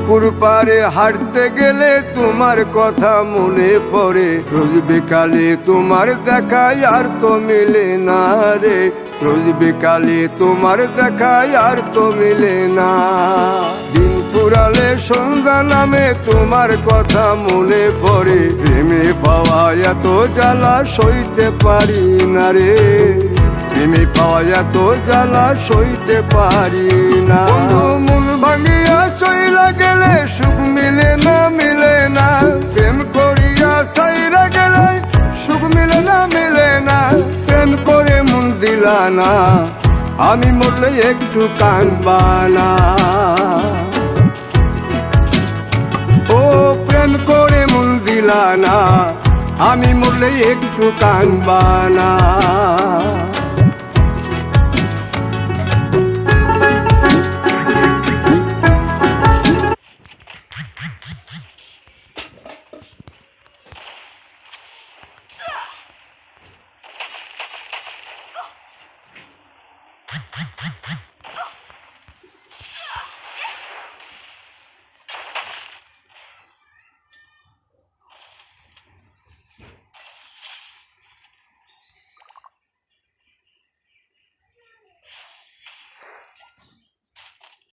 পুকুর পাড়ে হাঁটতে গেলে তোমার কথা মনে পড়ে, রোজ বিকালে তোমার দেখায় আর তো মিলে না রে, রোজ বিকালে তোমার দেখায় আর তো মিলে না। দিন ফুরালে সন্ধ্যা নামে তোমার কথা মনে পড়ে, প্রেমে পাওয়া এত জ্বালা সইতে পারি না রে, প্রেমে পাওয়া এত জ্বালা সইতে পারি না। মন ভাঙিয়া চইলা গেলে সুখ মিলে না, মিলে না, প্রেম করিয়া সাইরা গেলে সুখ মিলে না, মিলে না, প্রেম করে মন দিলা না, আমি মরলে একটু কাঁদবা না। ও প্রেম করে মন দিলা না, আমি মরলে একটু কাঁদবা না।